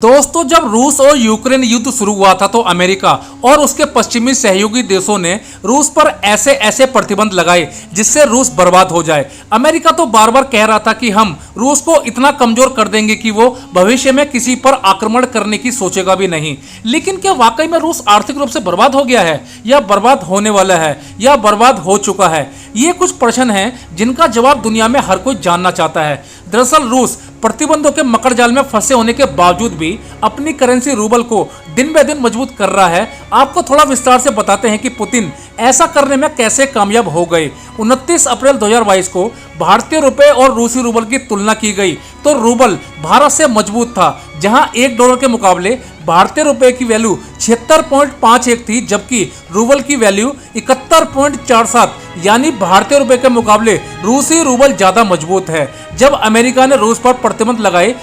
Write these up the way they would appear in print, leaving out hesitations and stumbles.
दोस्तों, जब रूस और यूक्रेन युद्ध शुरू हुआ था तो अमेरिका और उसके पश्चिमी सहयोगी देशों ने रूस पर ऐसे ऐसे प्रतिबंध लगाए जिससे रूस बर्बाद हो जाए। अमेरिका तो बार बार कह रहा था कि हम रूस को इतना कमजोर कर देंगे कि वो भविष्य में किसी पर आक्रमण करने की सोचेगा भी नहीं। लेकिन क्या वाकई में रूस आर्थिक रूप से बर्बाद हो गया है, या बर्बाद होने वाला है, या बर्बाद हो चुका है? ये कुछ प्रश्न हैं जिनका जवाब दुनिया में हर कोई जानना चाहता है। दरअसल रूस प्रतिबंधों के मकड़जाल में फंसे होने के बावजूद भी अपनी करेंसी रूबल को दिन ब दिन मजबूत कर रहा है। आपको थोड़ा विस्तार से बताते हैं कि पुतिन ऐसा करने में कैसे कामयाब हो गए। 29 अप्रैल 2022 को भारतीय रुपए और रूसी रूबल की तुलना की गई तो रूबल भारत से मजबूत था। जहां $1 के मुकाबले भारतीय रुपए की वैल्यू 76.51 थी, जबकि रूबल की वैल्यू 71.47, यानी भारतीय रुपए के मुकाबले रूसी रूबल ज्यादा मजबूत है। जब अमेरिका ने रूस पर प्रतिबंध लगाए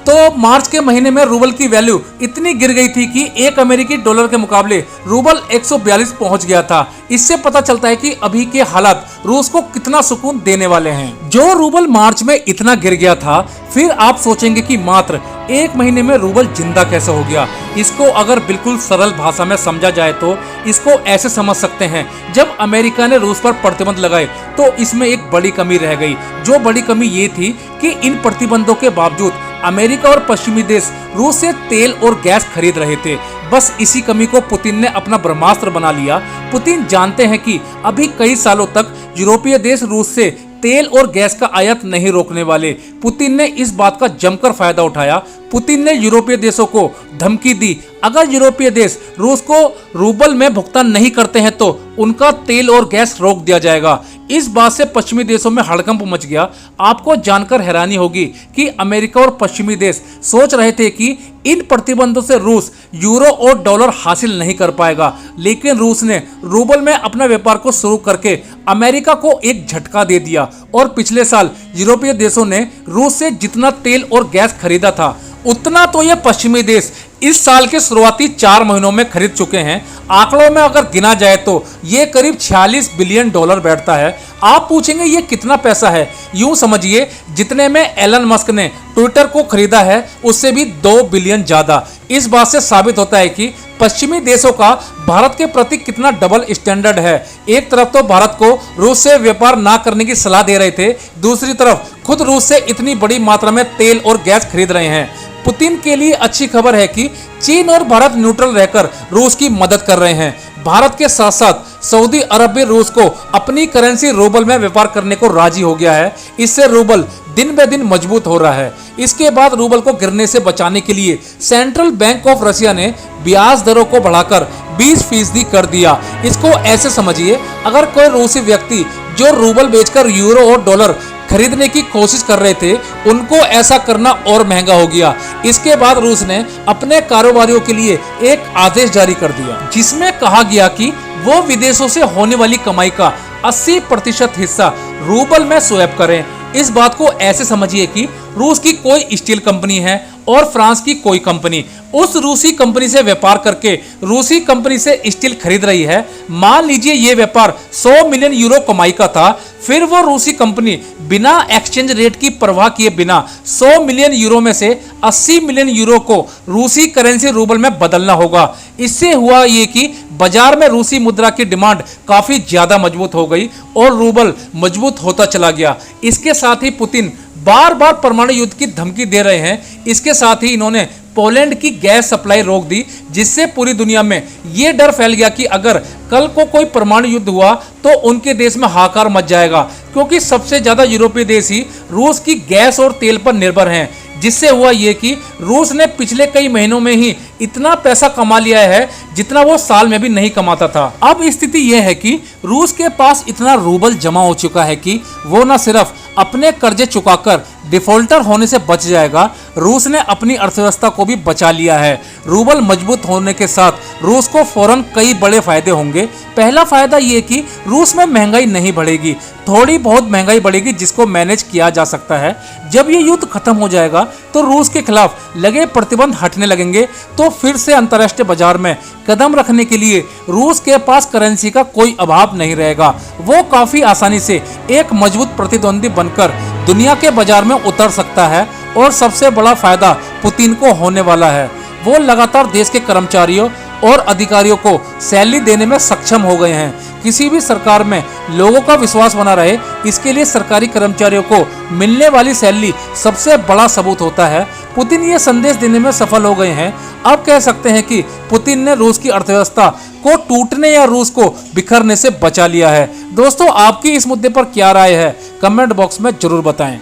तो मार्च के महीने में रूबल की वैल्यू इतनी गिर गई थी कि एक अमेरिकी डॉलर के मुकाबले रूबल 142 पहुंच गया था। इससे पता चलता है कि अभी के हालात रूस को कितना सुकून देने वाले हैं। जो रूबल मार्च में इतना गिर गया था, फिर आप सोचेंगे कि मात्र एक महीने में रूबल जिंदा कैसे हो गया। इसको अगर बिल्कुल सरल भाषा में समझा जाए तो इसको ऐसे समझ सकते हैं, जब अमेरिका ने रूस पर प्रतिबंध लगाए तो इसमें एक बड़ी कमी रह गई। जो बड़ी कमी ये थी कि इन प्रतिबंधों के बावजूद अमेरिका और पश्चिमी देश रूस से तेल और गैस खरीद रहे थे। बस इसी कमी को पुतिन ने अपना ब्रह्मास्त्र बना लिया। पुतिन जानते हैं कि अभी कई सालों तक यूरोपीय देश रूस से तेल और गैस का आयात नहीं रोकने वाले। पुतिन ने इस बात का जमकर फायदा उठाया। पुतिन ने यूरोपीय देशों को धमकी दी, अगर यूरोपीय देश रूस को रूबल में भुगतान नहीं करते हैं तो उनका तेल और गैस रोक दिया जाएगा। इस बात से पश्चिमी देशों में हड़कंप मच गया। आपको जानकर हैरानी होगी कि अमेरिका और पश्चिमी देश सोच रहे थे कि इन प्रतिबंधों से रूस यूरो और डॉलर हासिल नहीं कर पाएगा, लेकिन रूस ने रूबल में अपना व्यापार को शुरू करके अमेरिका को एक झटका दे दिया और पिछले साल यूरोपीय देशों ने रूस से जितना तेल और गैस खरीदा था उतना तो ये पश्चिमी देश इस साल के शुरुआती 4 महीनों में खरीद चुके हैं। आंकड़ों में अगर गिना जाए तो ये करीब $46 बिलियन बैठता है। आप पूछेंगे ये कितना पैसा है? यूं समझिए जितने में एलन मस्क ने ट्विटर को खरीदा है उससे भी 2 बिलियन ज्यादा। इस बात से साबित होता है कि पश्चिमी देशों का भारत के प्रति कितना डबल स्टैंडर्ड है। एक तरफ तो भारत को रूस से व्यापार ना करने की सलाह दे रहे थे, दूसरी तरफ खुद रूस से इतनी बड़ी मात्रा में तेल और गैस खरीद रहे हैं। पुतिन के लिए अच्छी खबर है कि चीन और भारत न्यूट्रल रहकर रूस की मदद कर रहे हैं। भारत के साथ साथ सऊदी अरब भी रूस को अपनी करेंसी रूबल में व्यापार करने को राजी हो गया है। इससे रूबल दिन ब दिन मजबूत हो रहा है। इसके बाद रूबल को गिरने से बचाने के लिए सेंट्रल बैंक ऑफ रशिया ने ब्याज दरों को बढ़ाकर 20% कर दिया। इसको ऐसे समझिए, अगर कोई रूसी व्यक्ति जो रूबल बेचकर यूरो और डॉलर खरीदने की कोशिश कर रहे थे, उनको ऐसा करना और महंगा हो गया। इसके बाद रूस ने अपने कारोबारियों के लिए एक आदेश जारी कर दिया जिसमें कहा गया कि वो विदेशों से होने वाली कमाई का 80% हिस्सा रूबल में स्वैप करें। इस बात को ऐसे समझिए कि रूस की कोई स्टील कंपनी है और फ्रांस की कोई कंपनी उस रूसी कंपनी से व्यापार करके रूसी कंपनी से स्टील खरीद रही है। मान लीजिए ये व्यापार 100 मिलियन यूरो कमाई का था, फिर वो रूसी कंपनी बिना एक्सचेंज रेट की परवाह किए बिना 100 मिलियन यूरो में से 80 मिलियन यूरो को रूसी करेंसी रूबल में बदलना होगा। इससे हुआ ये कि बाजार में रूसी मुद्रा की डिमांड काफी ज्यादा मजबूत हो गई और रूबल मजबूत होता चला गया। इसके साथ ही पुतिन बार बार परमाणु युद्ध की धमकी दे रहे हैं। इसके साथ ही इन्होंने पोलैंड की गैस सप्लाई रोक दी, जिससे पूरी दुनिया में यह डर फैल गया कि अगर कल को कोई परमाणु युद्ध हुआ तो उनके देश में हाहाकार मच जाएगा, क्योंकि सबसे ज्यादा यूरोपीय देश ही रूस की गैस और तेल पर निर्भर हैं। जिससे हुआ ये कि रूस ने पिछले कई महीनों में ही इतना पैसा कमा लिया है जितना वो साल में भी नहीं कमाता था। अब स्थिति यह है कि रूस के पास इतना रूबल जमा हो चुका है कि वो न सिर्फ अपने कर्जे चुकाकर डिफॉल्टर होने से बच जाएगा, रूस ने अपनी अर्थव्यवस्था को भी बचा लिया है। रूबल मजबूत होने के साथ रूस को फौरन कई बड़े फायदे होंगे। पहला फायदा ये कि रूस में महंगाई नहीं बढ़ेगी, थोड़ी बहुत महंगाई बढ़ेगी जिसको मैनेज किया जा सकता है। जब ये युद्ध खत्म हो जाएगा तो रूस के खिलाफ लगे प्रतिबंध हटने लगेंगे, तो फिर से अंतर्राष्ट्रीय बाजार में कदम रखने के लिए रूस के पास करेंसी का कोई अभाव नहीं रहेगा। वो काफी आसानी से एक मजबूत प्रतिद्वंदी बनकर दुनिया के बाजार में उतर सकता है और सबसे बड़ा फायदा पुतिन को होने वाला है। वो लगातार देश के कर्मचारियों और अधिकारियों को सैलरी देने में सक्षम हो गए हैं। किसी भी सरकार में लोगों का विश्वास बना रहे, इसके लिए सरकारी कर्मचारियों को मिलने वाली सैलरी सबसे बड़ा सबूत होता है। पुतिन ये संदेश देने में सफल हो गए हैं। अब कह सकते हैं कि पुतिन ने रूस की अर्थव्यवस्था को टूटने या रूस को बिखरने से बचा लिया है। दोस्तों, आपकी इस मुद्दे पर क्या राय है? कमेंट बॉक्स में जरूर बताएं।